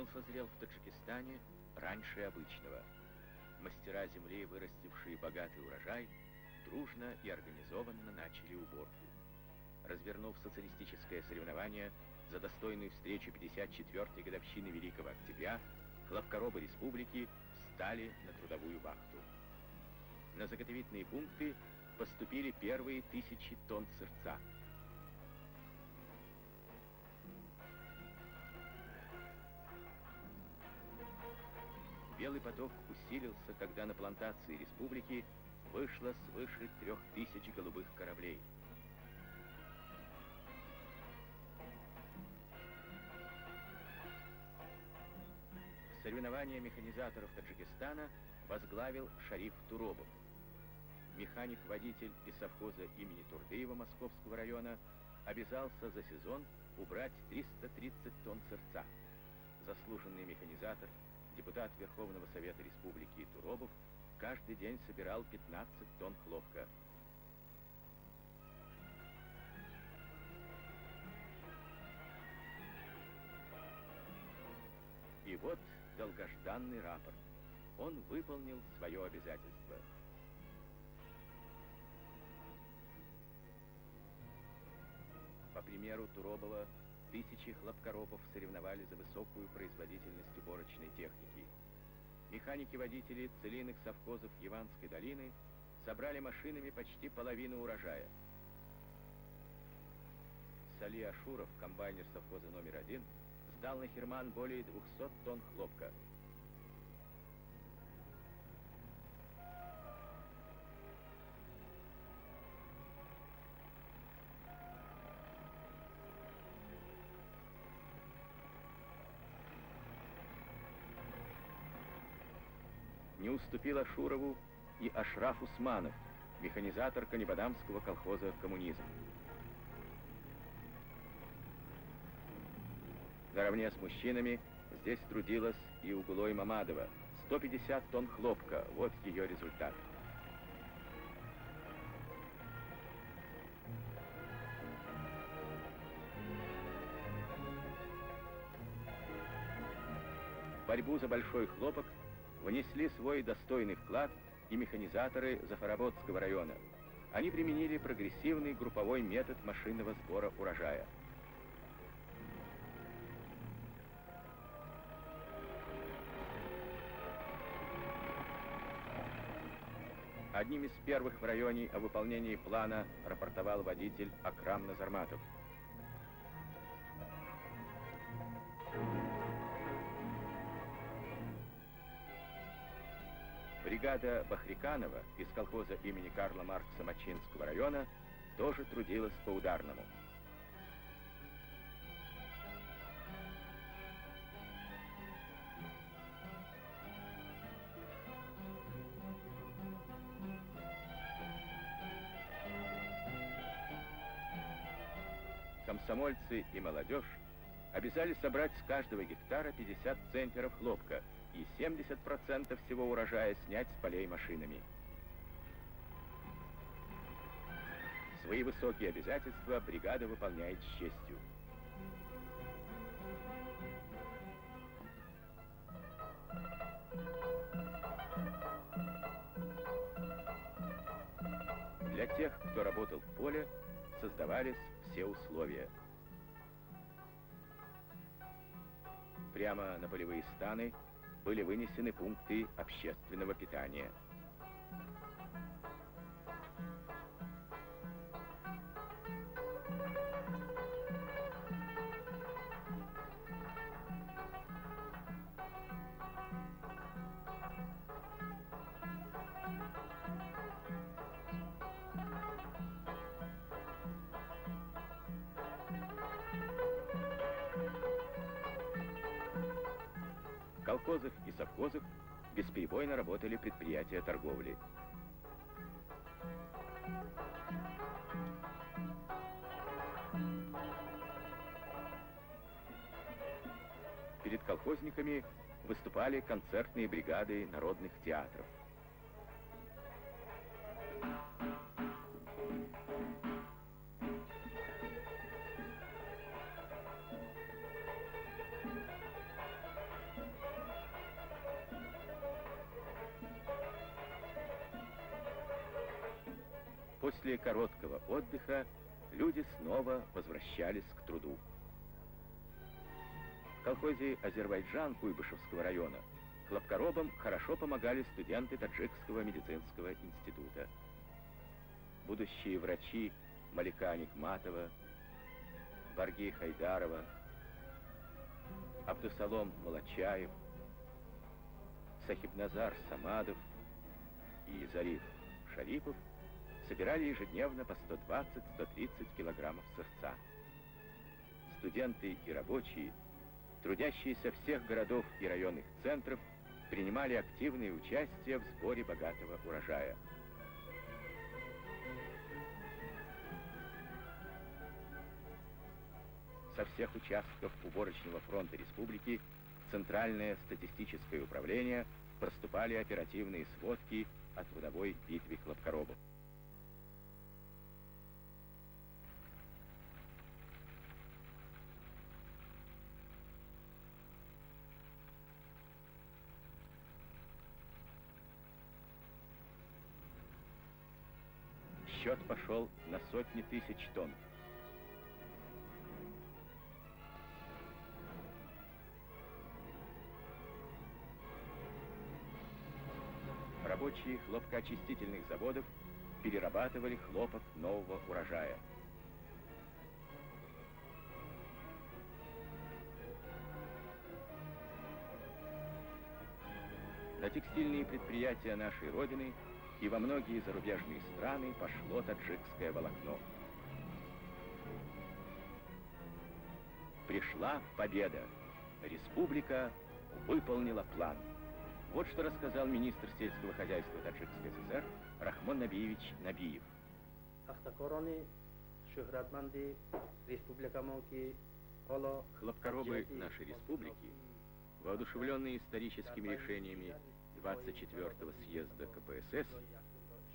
Он созрел в Таджикистане раньше обычного. Мастера земли, вырастившие богатый урожай, дружно и организованно начали уборку. Развернув социалистическое соревнование за достойную встречу 54-й годовщины Великого Октября, хлопкоробы республики встали на трудовую вахту. На заготовительные пункты поступили первые 1000 тонн сырца. Белый поток усилился, когда на плантации республики вышло свыше 3000 голубых кораблей. Соревнования механизаторов Таджикистана возглавил Шариф Туробов. Механик-водитель из совхоза имени Турдыева Московского района обязался за сезон убрать 330 тонн сырца. Заслуженный механизатор, депутат Верховного Совета Республики Туробов, каждый день собирал 15 тонн хлопка. И вот долгожданный рапорт. Он выполнил свое обязательство. По примеру Туробова, 1000 хлопкоробов соревновались за высокую производительность уборочной техники. Механики-водители целинных совхозов Яванской долины собрали машинами почти половину урожая. Сали Ашуров, комбайнер совхоза номер 1, сдал на Хирман более 200 тонн хлопка. Не уступил Ашурову и Ашраф Усманов, механизатор Канибадамского колхоза «Коммунизм». Наравне с мужчинами здесь трудилась и Угулой Мамадова. 150 тонн хлопка, вот ее результат. В борьбу за большой хлопок внесли свой достойный вклад и механизаторы Зафарабодского района. Они применили прогрессивный групповой метод машинного сбора урожая. Одним из первых в районе о выполнении плана рапортовал водитель Акрам Назарматов. Бригада Бахриканова из колхоза имени Карла Маркса Мачинского района тоже трудилась по ударному. Комсомольцы и молодежь обязали собрать с каждого гектара 50 центнеров хлопка и 70% всего урожая снять с полей машинами. Свои высокие обязательства бригада выполняет с честью. Для тех, кто работал в поле, создавались все условия. Прямо на полевые станы были вынесены пункты общественного питания. В колхозах и совхозах бесперебойно работали предприятия торговли. Перед колхозниками выступали концертные бригады народных театров. После короткого отдыха люди снова возвращались к труду. В колхозе «Азербайджан» Куйбышевского района хлопкоробам хорошо помогали студенты Таджикского медицинского института. Будущие врачи Малика Никматова, Барги Хайдарова, Абдусалом Молочаев, Сахибназар Самадов и Зариф Шарипов собирали ежедневно по 120-130 килограммов сырца. Студенты и рабочие, трудящиеся всех городов и районных центров, принимали активное участие в сборе богатого урожая. Со всех участков уборочного фронта республики в Центральное статистическое управление поступали оперативные сводки о трудовой битве хлопкоробов. Счет пошел на сотни тысяч тонн. Рабочие хлопкоочистительных заводов перерабатывали хлопок нового урожая. На текстильные предприятия нашей Родины и во многие зарубежные страны пошло таджикское волокно. Пришла победа. Республика выполнила план. Вот что рассказал министр сельского хозяйства Таджикской ССР Рахмон Набиевич Набиев. Хлопкоробы нашей республики, воодушевленные историческими решениями 24-го съезда КПСС,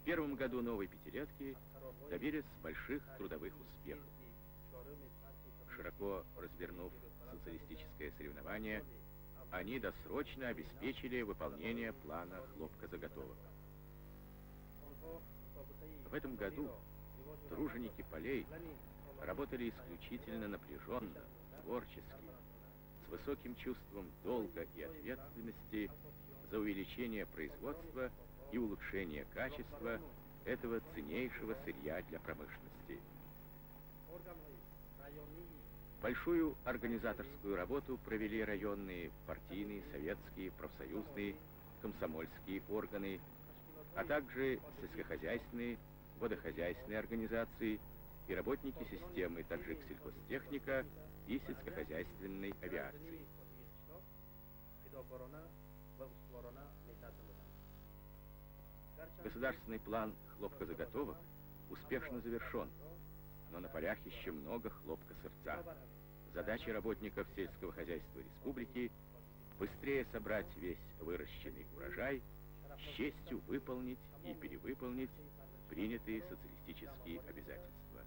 в первом году новой пятилетки добились больших трудовых успехов. Широко развернув социалистическое соревнование, они досрочно обеспечили выполнение плана хлопкозаготовок. В этом году труженики полей работали исключительно напряженно, творчески, с высоким чувством долга и ответственности за увеличение производства и улучшение качества этого ценнейшего сырья для промышленности. Большую организаторскую работу провели районные, партийные, советские, профсоюзные, комсомольские органы, а также сельскохозяйственные, водохозяйственные организации и работники системы таджик-сельхозтехника и сельскохозяйственной авиации. Государственный план хлопкозаготовок успешно завершен, но на полях еще много хлопка-сырца. Задача работников сельского хозяйства республики – быстрее собрать весь выращенный урожай, с честью выполнить и перевыполнить принятые социалистические обязательства.